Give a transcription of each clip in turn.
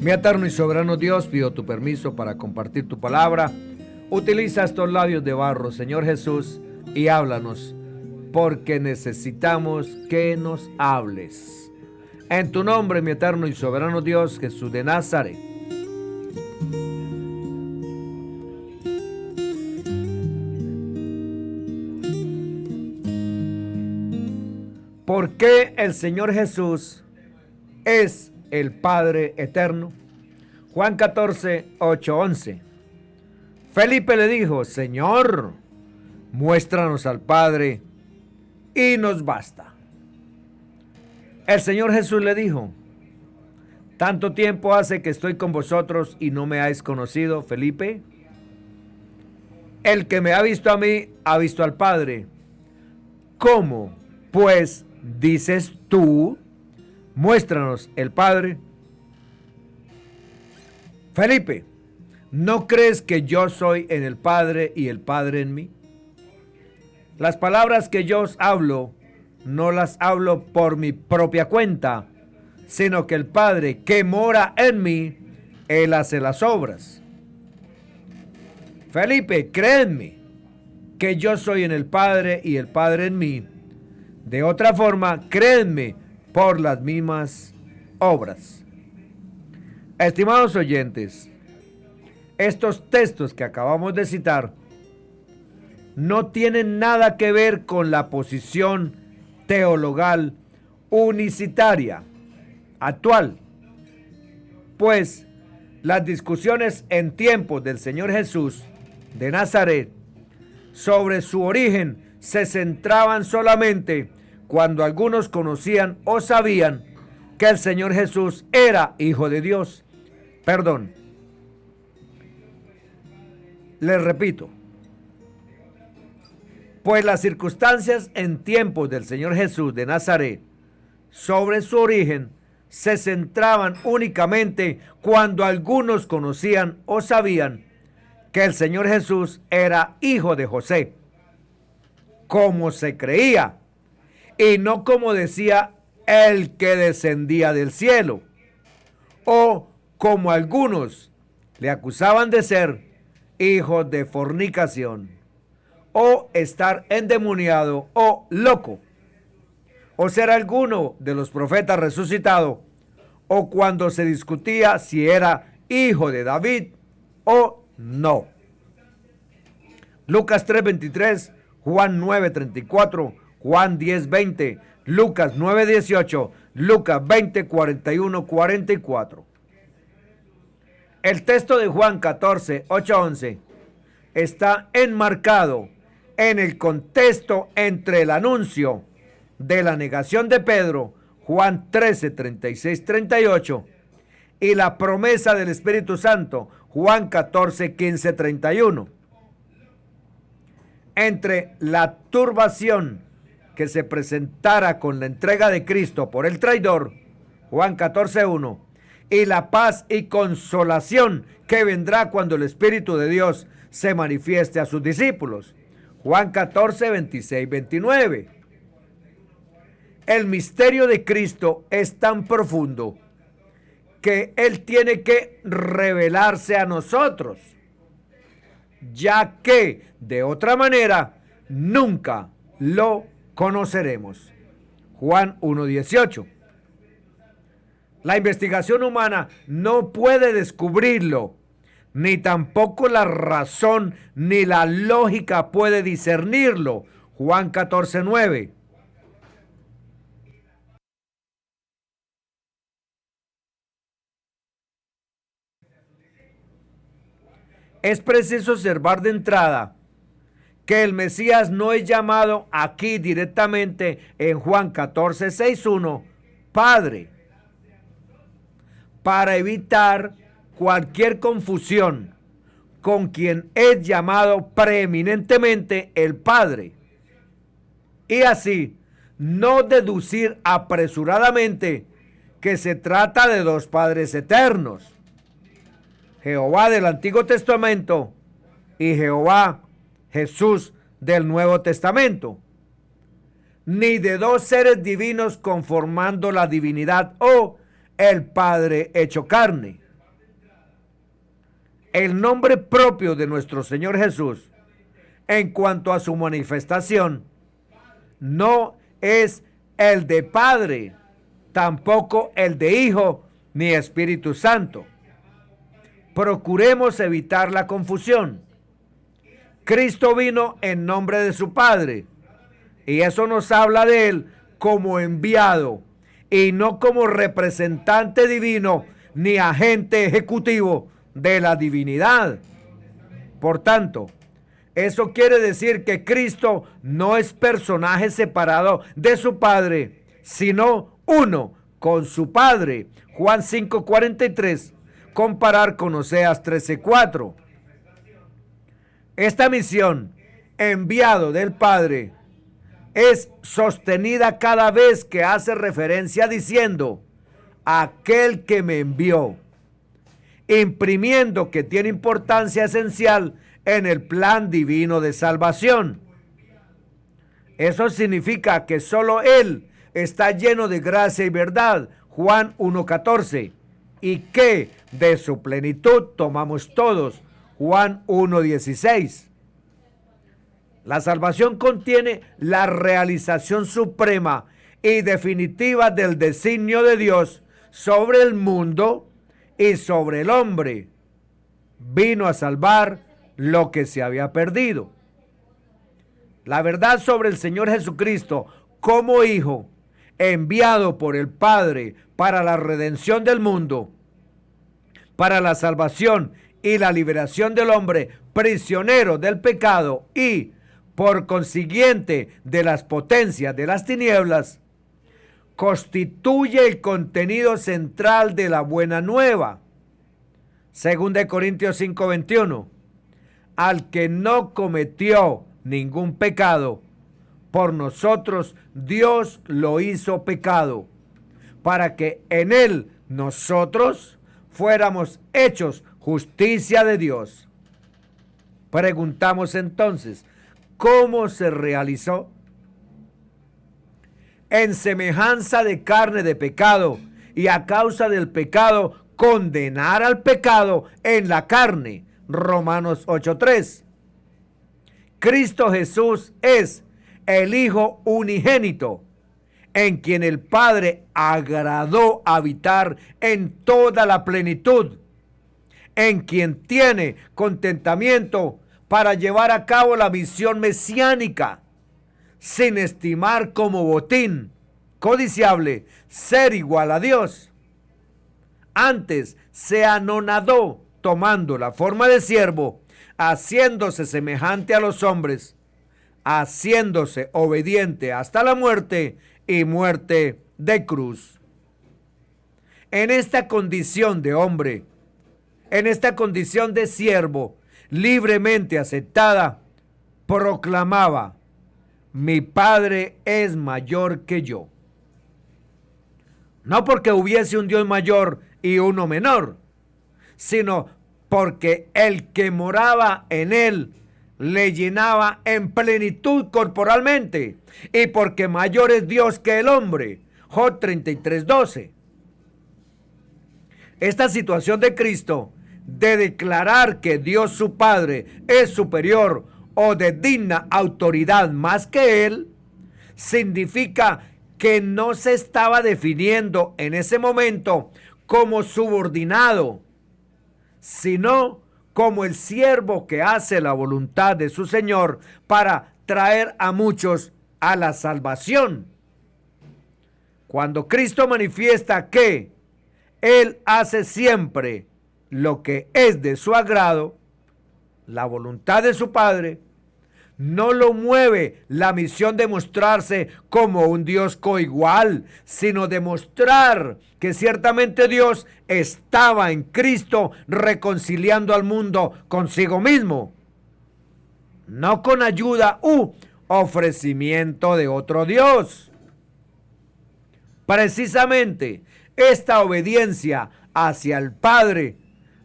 Mi eterno y soberano Dios, pido tu permiso para compartir tu palabra. Utiliza estos labios de barro, Señor Jesús, y háblanos, porque necesitamos que nos hables. En tu nombre, mi eterno y soberano Dios, Jesús de Nazaret. ¿Por qué el Señor Jesús es el Padre eterno? Juan 14, 8, 11. Felipe le dijo: Señor, muéstranos al Padre y nos basta. El Señor Jesús le dijo: ¿tanto tiempo hace que estoy con vosotros y no me habéis conocido, Felipe? El que me ha visto a mí, ha visto al Padre. ¿Cómo, pues, dices tú, muéstranos el Padre? Felipe, ¿no crees que yo soy en el Padre y el Padre en mí? Las palabras que yo os hablo, no las hablo por mi propia cuenta, sino que el Padre que mora en mí, Él hace las obras. Felipe, créeme que yo soy en el Padre y el Padre en mí. De otra forma, créanme por las mismas obras. Estimados oyentes, estos textos que acabamos de citar no tienen nada que ver con la posición teologal unicitaria actual, pues las discusiones en tiempos del Señor Jesús de Nazaret sobre su origen se centraban solamente cuando algunos conocían o sabían que el Señor Jesús era Hijo de Dios. Les repito, pues las circunstancias en tiempos del Señor Jesús de Nazaret sobre su origen se centraban únicamente cuando algunos conocían o sabían que el Señor Jesús era hijo de José, como se creía, y no como decía el que descendía del cielo, o como algunos le acusaban de ser hijo de fornicación, o estar endemoniado o loco, o ser alguno de los profetas resucitado, o cuando se discutía si era hijo de David o no. Lucas 3:23, Juan 9:34, Juan 10:20, Lucas 9:18, Lucas 20:41, 44. El texto de Juan 14, 8, 11 está enmarcado en el contexto entre el anuncio de la negación de Pedro, Juan 13, 36, 38, y la promesa del Espíritu Santo, Juan 14, 15, 31. Entre la turbación que se presentara con la entrega de Cristo por el traidor, Juan 14, 1, y la paz y consolación que vendrá cuando el Espíritu de Dios se manifieste a sus discípulos, Juan 14, 26, 29. El misterio de Cristo es tan profundo que Él tiene que revelarse a nosotros, ya que de otra manera nunca lo conoceremos. Juan 1:18. La investigación humana no puede descubrirlo, ni tampoco la razón ni la lógica puede discernirlo. Juan 14:9. Es preciso observar de entrada que el Mesías no es llamado aquí directamente en Juan 14, 6:1, Padre, para evitar cualquier confusión con quien es llamado preeminentemente el Padre, y así no deducir apresuradamente que se trata de dos padres eternos, Jehová del Antiguo Testamento y Jehová Jesús del Nuevo Testamento, ni de dos seres divinos conformando la divinidad o el Padre hecho carne. El nombre propio de nuestro Señor Jesús, en cuanto a su manifestación, no es el de Padre, tampoco el de Hijo ni Espíritu Santo. Procuremos evitar la confusión. Cristo vino en nombre de su Padre, y eso nos habla de Él como enviado, y no como representante divino ni agente ejecutivo de la divinidad. Por tanto, eso quiere decir que Cristo no es personaje separado de su Padre, sino uno con su Padre. Juan 5:43, comparar con Oseas 13:4. Esta misión, enviado del Padre, es sostenida cada vez que hace referencia diciendo, aquel que me envió, imprimiendo que tiene importancia esencial en el plan divino de salvación. Eso significa que solo Él está lleno de gracia y verdad, Juan 1:14, y que de su plenitud tomamos todos, Juan 1:16. La salvación contiene la realización suprema y definitiva del designio de Dios sobre el mundo y sobre el hombre. Vino a salvar lo que se había perdido. La verdad sobre el Señor Jesucristo como Hijo, enviado por el Padre para la redención del mundo, para la salvación y la liberación del hombre prisionero del pecado y, por consiguiente, de las potencias de las tinieblas, constituye el contenido central de la buena nueva. Según de Corintios 5:21, al que no cometió ningún pecado, por nosotros Dios lo hizo pecado, para que en él nosotros fuéramos hechos justicia de Dios. Preguntamos entonces, ¿cómo se realizó? En semejanza de carne de pecado, y a causa del pecado condenar al pecado en la carne. Romanos 8:3. Cristo Jesús es el Hijo unigénito, en quien el Padre agradó habitar en toda la plenitud, en quien tiene contentamiento para llevar a cabo la misión mesiánica, sin estimar como botín codiciable ser igual a Dios. Antes se anonadó tomando la forma de siervo, haciéndose semejante a los hombres, haciéndose obediente hasta la muerte y muerte de cruz. En esta condición de hombre, en esta condición de siervo, libremente aceptada, proclamaba: mi Padre es mayor que yo. No porque hubiese un Dios mayor y uno menor, sino porque el que moraba en él le llenaba en plenitud corporalmente, y porque mayor es Dios que el hombre. Job 33:12. Esta situación de Cristo de declarar que Dios su Padre es superior o de digna autoridad más que él, significa que no se estaba definiendo en ese momento como subordinado, sino como el siervo que hace la voluntad de su Señor para traer a muchos a la salvación. Cuando Cristo manifiesta que Él hace siempre lo que es de su agrado, la voluntad de su Padre, no lo mueve la misión de mostrarse como un Dios coigual, sino demostrar que ciertamente Dios estaba en Cristo reconciliando al mundo consigo mismo, no con ayuda u ofrecimiento de otro Dios. Precisamente esta obediencia hacia el Padre,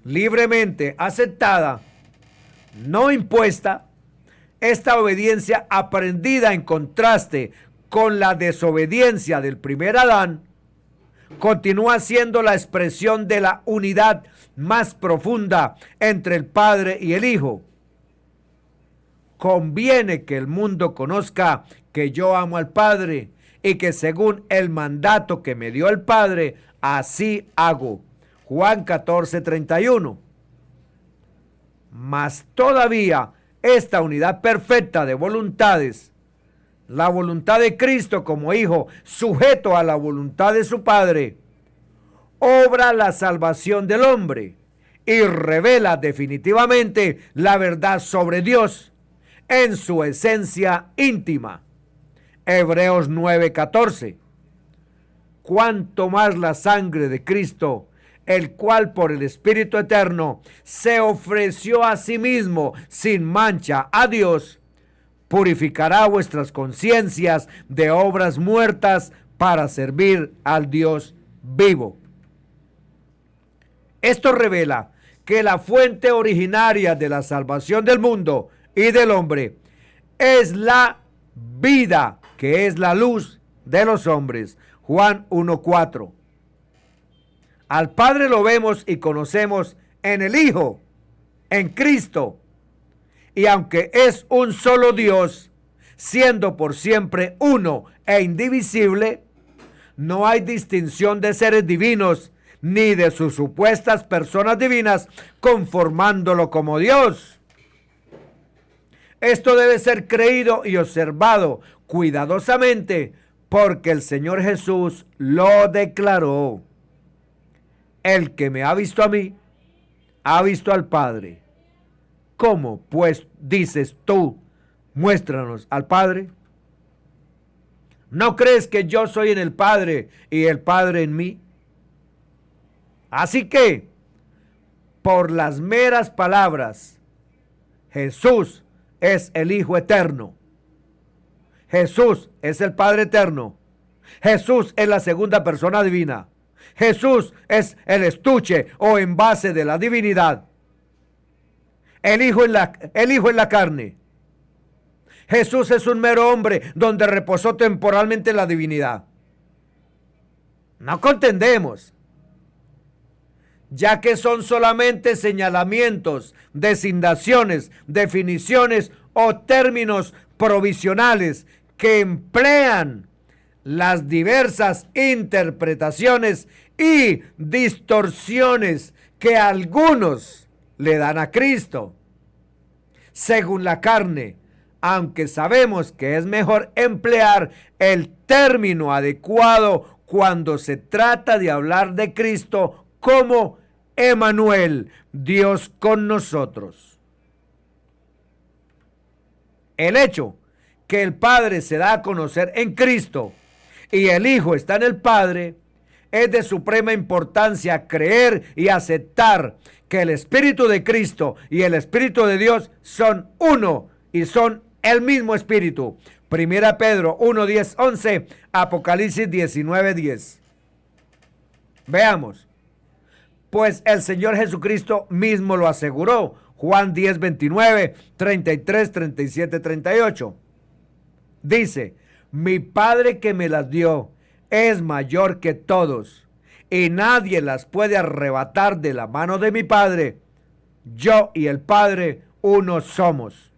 libremente aceptada, no impuesta, esta obediencia aprendida en contraste con la desobediencia del primer Adán, continúa siendo la expresión de la unidad más profunda entre el Padre y el Hijo. Conviene que el mundo conozca que yo amo al Padre y que según el mandato que me dio el Padre, así hago. Juan 14:31. Mas todavía esta unidad perfecta de voluntades, la voluntad de Cristo como Hijo, sujeto a la voluntad de su Padre, obra la salvación del hombre y revela definitivamente la verdad sobre Dios en su esencia íntima. Hebreos 9:14. Cuanto más la sangre de Cristo, el cual por el Espíritu Eterno se ofreció a sí mismo sin mancha a Dios, purificará vuestras conciencias de obras muertas para servir al Dios vivo. Esto revela que la fuente originaria de la salvación del mundo y del hombre es la vida, que es la luz de los hombres. Juan 1:4. Al Padre lo vemos y conocemos en el Hijo, en Cristo. Y aunque es un solo Dios, siendo por siempre uno e indivisible, no hay distinción de seres divinos ni de sus supuestas personas divinas conformándolo como Dios. Esto debe ser creído y observado cuidadosamente porque el Señor Jesús lo declaró. El que me ha visto a mí, ha visto al Padre. ¿Cómo, pues, dices tú, muéstranos al Padre? ¿No crees que yo soy en el Padre y el Padre en mí? Así que, por las meras palabras, Jesús es el Hijo eterno. Jesús es el Padre eterno. Jesús es la segunda persona divina. Jesús es el estuche o envase de la divinidad. El Hijo en la carne. Jesús es un mero hombre donde reposó temporalmente la divinidad. No contendemos, ya que son solamente señalamientos, designaciones, definiciones o términos provisionales que emplean las diversas interpretaciones y distorsiones que algunos le dan a Cristo. Según la carne, aunque sabemos que es mejor emplear el término adecuado cuando se trata de hablar de Cristo como Emmanuel, Dios con nosotros. El hecho que el Padre se da a conocer en Cristo y el Hijo está en el Padre, es de suprema importancia creer y aceptar que el Espíritu de Cristo y el Espíritu de Dios son uno y son el mismo Espíritu. Primera Pedro 1:10-11, Apocalipsis 19:10. Veamos. Pues el Señor Jesucristo mismo lo aseguró. Juan 10:29, 33, 37, 38. Dice: mi Padre que me las dio es mayor que todos, y nadie las puede arrebatar de la mano de mi Padre. Yo y el Padre uno somos.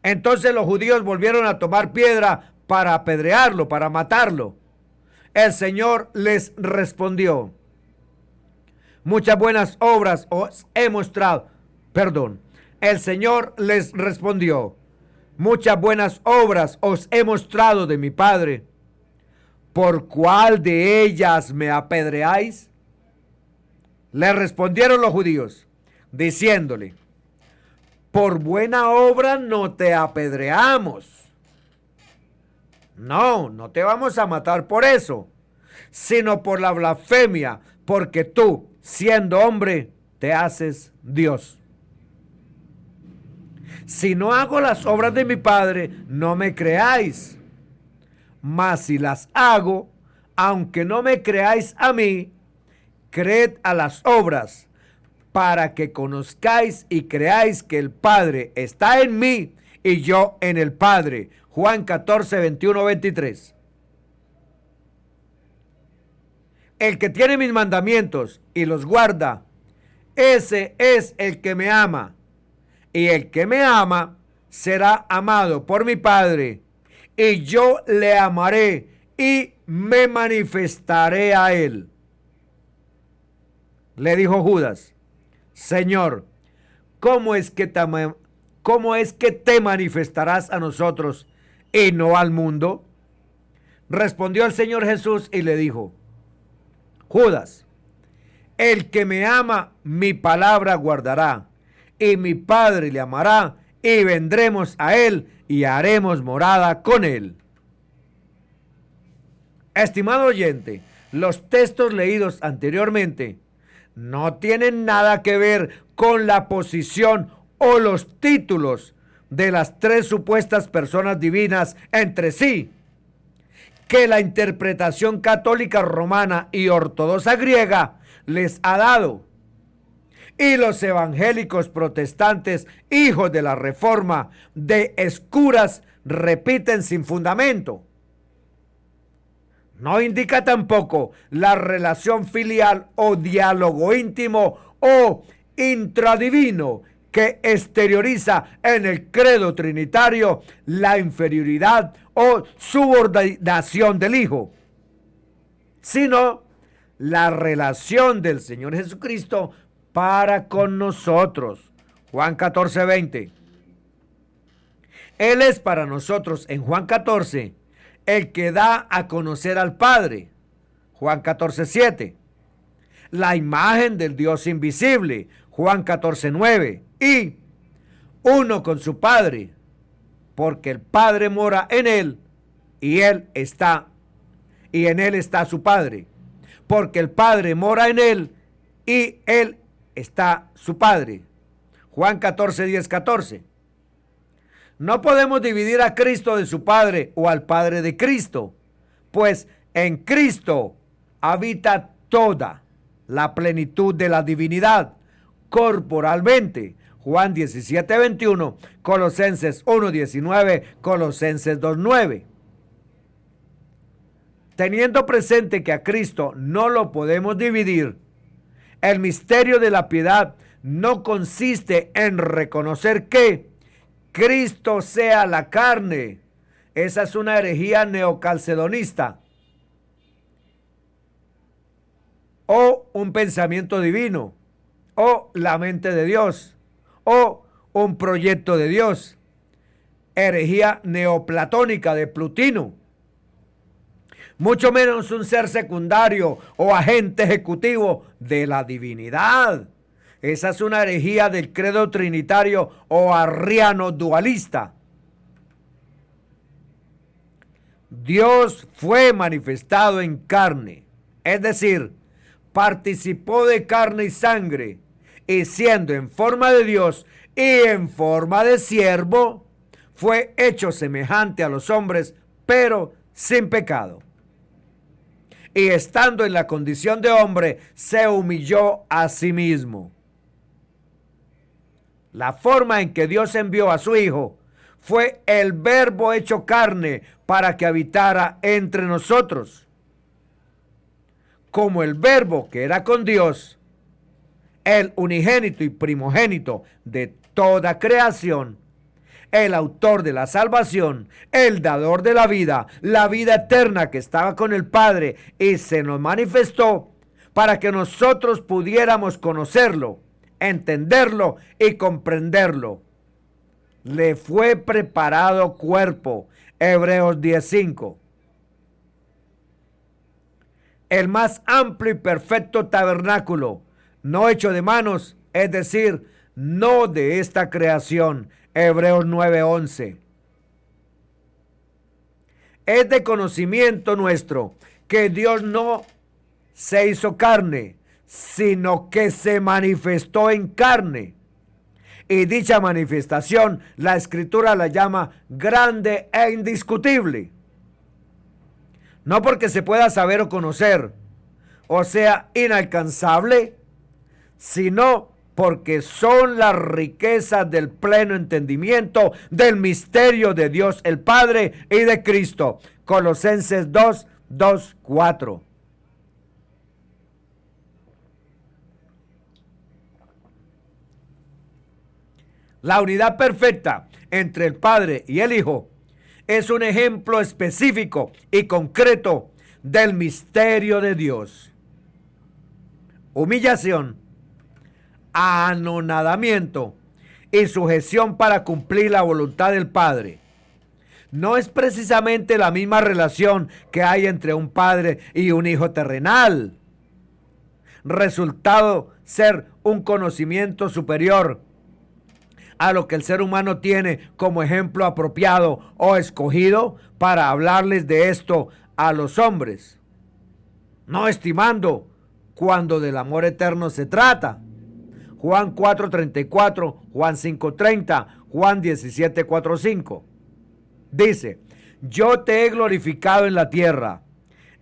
Entonces los judíos volvieron a tomar piedra para apedrearlo, para matarlo. El Señor les respondió: muchas buenas obras os he mostrado. El Señor les respondió: muchas buenas obras os he mostrado de mi Padre. ¿Por cuál de ellas me apedreáis? Le respondieron los judíos, diciéndole: por buena obra no te apedreamos. No, no te vamos a matar por eso, sino por la blasfemia, porque tú, siendo hombre, te haces Dios. Si no hago las obras de mi Padre, no me creáis. Mas si las hago, aunque no me creáis a mí, creed a las obras, para que conozcáis y creáis que el Padre está en mí y yo en el Padre. Juan 14, 21, 23. el que tiene mis mandamientos y los guarda, ese es el que me ama. Y el que me ama será amado por mi Padre, y yo le amaré y me manifestaré a él. Le dijo Judas: Señor, ¿cómo es que te manifestarás a nosotros y no al mundo? Respondió el Señor Jesús y le dijo: Judas, el que me ama, mi palabra guardará, y mi Padre le amará, y vendremos a él y haremos morada con él. Estimado oyente, los textos leídos anteriormente no tienen nada que ver con la posición o los títulos de las tres supuestas personas divinas entre sí, que la interpretación católica romana y ortodoxa griega les ha dado. Y los evangélicos protestantes, hijos de la Reforma, de escuras, repiten sin fundamento. No indica tampoco la relación filial o diálogo íntimo o intradivino que exterioriza en el credo trinitario la inferioridad o subordinación del Hijo, sino la relación del Señor Jesucristo para con nosotros. Juan 14:20. Él es para nosotros en Juan 14 el que da a conocer al Padre. Juan 14:7. La imagen del Dios invisible. Juan 14:9. Y uno con su Padre, porque el Padre mora en él y en él está su Padre, porque el Padre mora en él y él está su Padre. Juan 14:10, 14. No podemos dividir a Cristo de su Padre o al Padre de Cristo, pues en Cristo habita toda la plenitud de la divinidad corporalmente. Juan 17:21, Colosenses 1:19, Colosenses 2:9. Teniendo presente que a Cristo no lo podemos dividir, el misterio de la piedad no consiste en reconocer que Cristo sea la carne. Esa es una herejía neocalcedonista o un pensamiento divino o la mente de Dios o un proyecto de Dios. Herejía neoplatónica de Plutino. Mucho menos un ser secundario o agente ejecutivo de la divinidad. Esa es una herejía del credo trinitario o arriano dualista. Dios fue manifestado en carne, es decir, participó de carne y sangre, y siendo en forma de Dios y en forma de siervo, fue hecho semejante a los hombres, pero sin pecado. Y estando en la condición de hombre, se humilló a sí mismo. La forma en que Dios envió a su Hijo fue el Verbo hecho carne para que habitara entre nosotros. Como el Verbo que era con Dios, el unigénito y primogénito de toda creación, el autor de la salvación, el dador de la vida eterna que estaba con el Padre y se nos manifestó para que nosotros pudiéramos conocerlo, entenderlo y comprenderlo. Le fue preparado cuerpo. Hebreos 10:5. El más amplio y perfecto tabernáculo, no hecho de manos, es decir, no de esta creación. Hebreos 9:11. Es de conocimiento nuestro que Dios no se hizo carne, sino que se manifestó en carne. Y dicha manifestación, la Escritura la llama grande e indiscutible. No porque se pueda saber o conocer, o sea, inalcanzable, sino porque son las riquezas del pleno entendimiento del misterio de Dios el Padre y de Cristo. Colosenses 2:4. La unidad perfecta entre el Padre y el Hijo es un ejemplo específico y concreto del misterio de Dios. Humillación, anonadamiento y sujeción para cumplir la voluntad del Padre. No es precisamente la misma relación que hay entre un padre y un hijo terrenal. Resultado ser un conocimiento superior a lo que el ser humano tiene como ejemplo apropiado o escogido para hablarles de esto a los hombres. No estimando cuando del amor eterno se trata. Juan 4:34, Juan 5:30, Juan 17:4-5. Dice: yo te he glorificado en la tierra,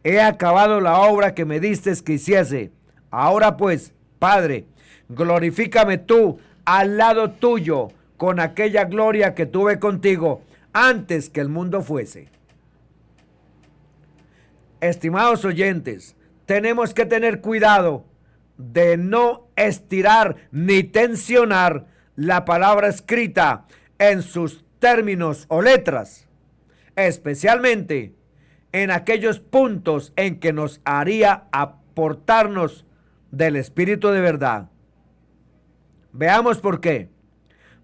he acabado la obra que me diste que hiciese. Ahora pues, Padre, glorifícame tú al lado tuyo con aquella gloria que tuve contigo antes que el mundo fuese. Estimados oyentes, tenemos que tener cuidado de no estirar ni tensionar la palabra escrita en sus términos o letras, especialmente en aquellos puntos en que nos haría aportarnos del Espíritu de verdad. Veamos por qué.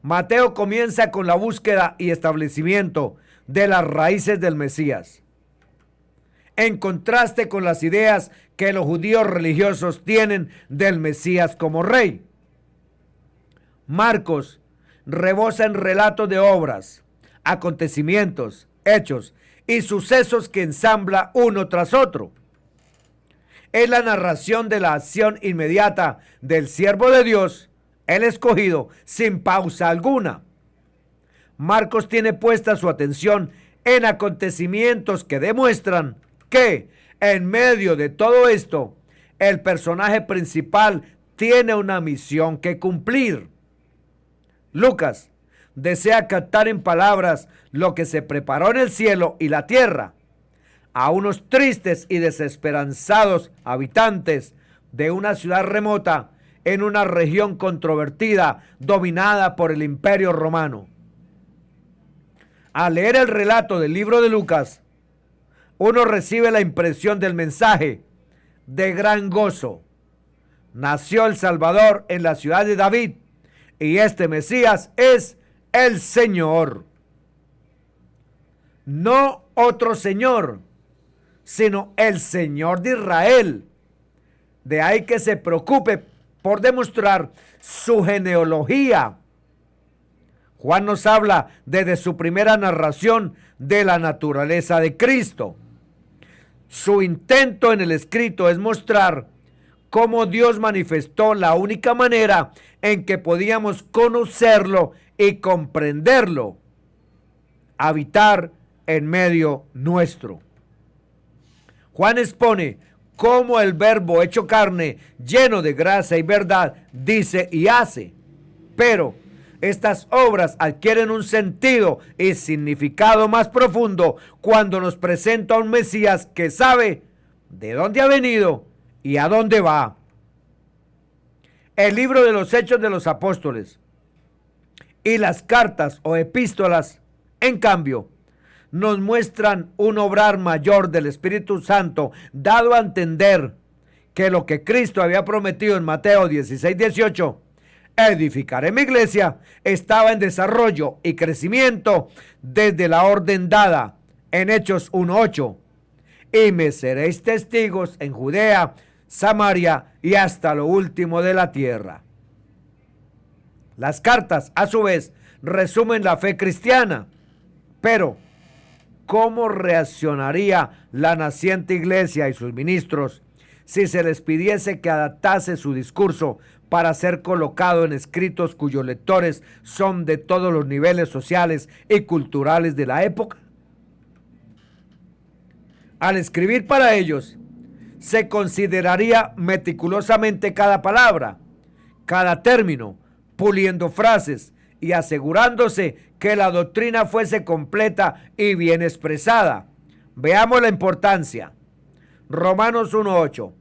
Mateo comienza con la búsqueda y establecimiento de las raíces del Mesías, en contraste con las ideas que los judíos religiosos tienen del Mesías como rey. Marcos rebosa en relatos de obras, acontecimientos, hechos y sucesos que ensambla uno tras otro. Es la narración de la acción inmediata del siervo de Dios, el escogido, sin pausa alguna. Marcos tiene puesta su atención en acontecimientos que demuestran que, en medio de todo esto, el personaje principal tiene una misión que cumplir. Lucas desea captar en palabras lo que se preparó en el cielo y la tierra a unos tristes y desesperanzados habitantes de una ciudad remota en una región controvertida dominada por el Imperio Romano. Al leer el relato del libro de Lucas, uno recibe la impresión del mensaje de gran gozo. Nació el Salvador en la ciudad de David, y este Mesías es el Señor. No otro Señor, sino el Señor de Israel. De ahí que se preocupe por demostrar su genealogía. Juan nos habla desde su primera narración de la naturaleza de Cristo. Su intento en el escrito es mostrar cómo Dios manifestó la única manera en que podíamos conocerlo y comprenderlo: habitar en medio nuestro. Juan expone cómo el Verbo hecho carne, lleno de gracia y verdad, dice y hace. Pero estas obras adquieren un sentido y significado más profundo cuando nos presenta a un Mesías que sabe de dónde ha venido y a dónde va. El libro de los Hechos de los Apóstoles y las cartas o epístolas, en cambio, nos muestran un obrar mayor del Espíritu Santo, dado a entender que lo que Cristo había prometido en Mateo 16:18, edificaré mi iglesia, estaba en desarrollo y crecimiento desde la orden dada en Hechos 1:8. Y me seréis testigos en Judea, Samaria y hasta lo último de la tierra. Las cartas, a su vez, resumen la fe cristiana. Pero, ¿cómo reaccionaría la naciente iglesia y sus ministros si se les pidiese que adaptase su discurso para ser colocado en escritos cuyos lectores son de todos los niveles sociales y culturales de la época? Al escribir para ellos, se consideraría meticulosamente cada palabra, cada término, puliendo frases y asegurándose que la doctrina fuese completa y bien expresada. Veamos la importancia. Romanos 1:8.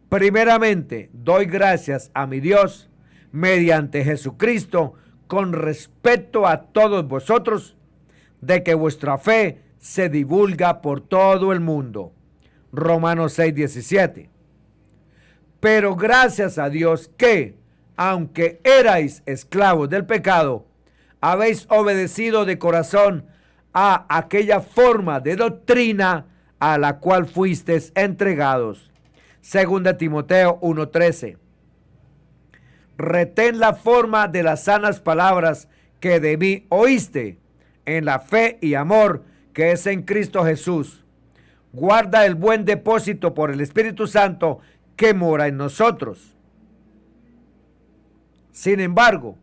Primeramente, doy gracias a mi Dios mediante Jesucristo con respecto a todos vosotros, de que vuestra fe se divulga por todo el mundo. Romanos 6:17. Pero gracias a Dios que, aunque erais esclavos del pecado, habéis obedecido de corazón a aquella forma de doctrina a la cual fuisteis entregados. Segunda Timoteo 1:13. Retén la forma de las sanas palabras que de mí oíste, en la fe y amor que es en Cristo Jesús. Guarda el buen depósito por el Espíritu Santo que mora en nosotros. Sin embargo,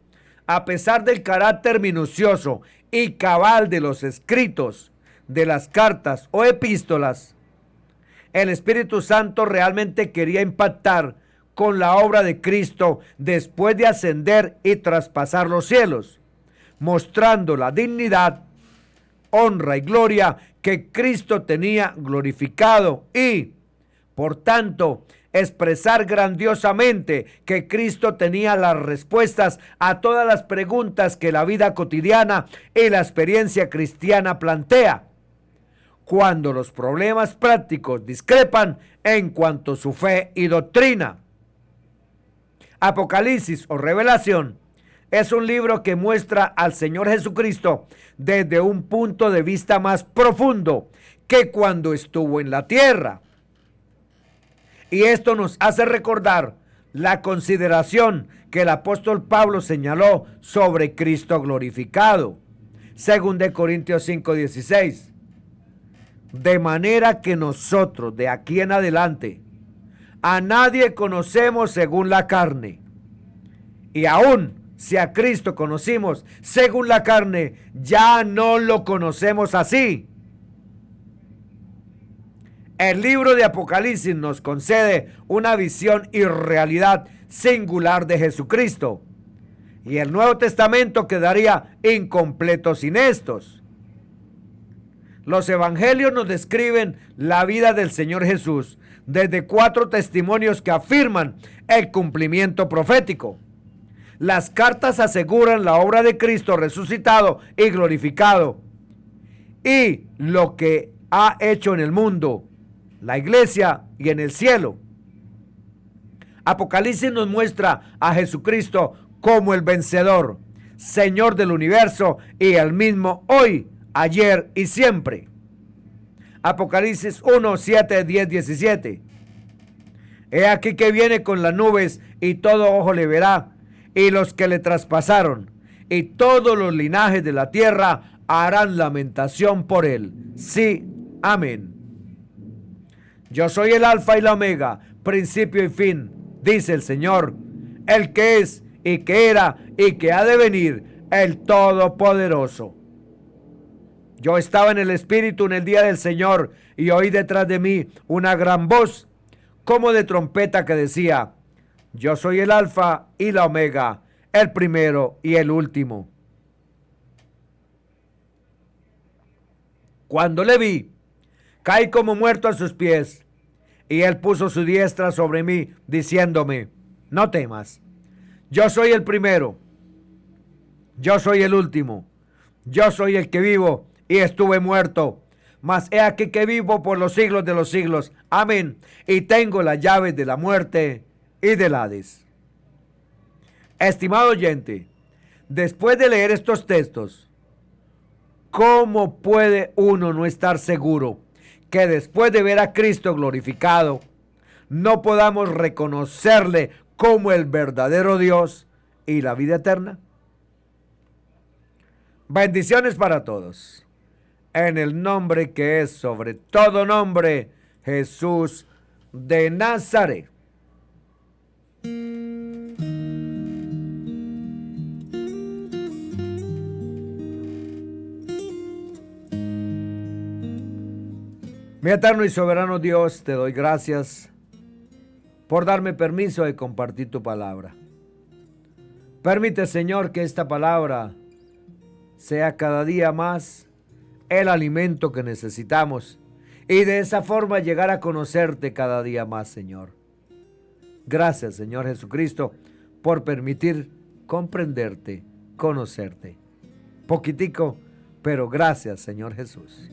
a pesar del carácter minucioso y cabal de los escritos, de las cartas o epístolas, el Espíritu Santo realmente quería impactar con la obra de Cristo después de ascender y traspasar los cielos, mostrando la dignidad, honra y gloria que Cristo tenía glorificado y, por tanto, expresar grandiosamente que Cristo tenía las respuestas a todas las preguntas que la vida cotidiana y la experiencia cristiana plantea, cuando los problemas prácticos discrepan en cuanto a su fe y doctrina. Apocalipsis o Revelación es un libro que muestra al Señor Jesucristo desde un punto de vista más profundo que cuando estuvo en la tierra. Y esto nos hace recordar la consideración que el apóstol Pablo señaló sobre Cristo glorificado. Según de Corintios 5:16. De manera que nosotros de aquí en adelante a nadie conocemos según la carne. Y aún si a Cristo conocimos según la carne, ya no lo conocemos así. El libro de Apocalipsis nos concede una visión y realidad singular de Jesucristo. Y el Nuevo Testamento quedaría incompleto sin estos. Los evangelios nos describen la vida del Señor Jesús desde 4 testimonios que afirman el cumplimiento profético. Las cartas aseguran la obra de Cristo resucitado y glorificado y lo que ha hecho en el mundo, la iglesia y en el cielo. Apocalipsis nos muestra a Jesucristo como el vencedor, Señor del universo y el mismo hoy, ayer y siempre. Apocalipsis 1, 7, 10, 17. He aquí que viene con las nubes y todo ojo le verá, y los que le traspasaron, y todos los linajes de la tierra harán lamentación por él. Sí, amén. Yo soy el Alfa y la Omega, principio y fin, dice el Señor, el que es y que era y que ha de venir, el Todopoderoso. Yo estaba en el Espíritu en el día del Señor y oí detrás de mí una gran voz, como de trompeta que decía: yo soy el Alfa y la Omega, el primero y el último. Cuando le vi, caí como muerto a sus pies, y él puso su diestra sobre mí, diciéndome: no temas, yo soy el primero, yo soy el último, yo soy el que vivo y estuve muerto, mas he aquí que vivo por los siglos de los siglos. Amén. Y tengo las llaves de la muerte y del Hades. Estimado oyente, después de leer estos textos, ¿cómo puede uno no estar seguro que después de ver a Cristo glorificado, no podamos reconocerle como el verdadero Dios y la vida eterna? Bendiciones para todos. En el nombre que es sobre todo nombre, Jesús de Nazaret. Mi eterno y soberano Dios, te doy gracias por darme permiso de compartir tu palabra. Permite, Señor, que esta palabra sea cada día más el alimento que necesitamos y de esa forma llegar a conocerte cada día más, Señor. Gracias, Señor Jesucristo, por permitir comprenderte, conocerte. Poquitico, pero gracias, Señor Jesús.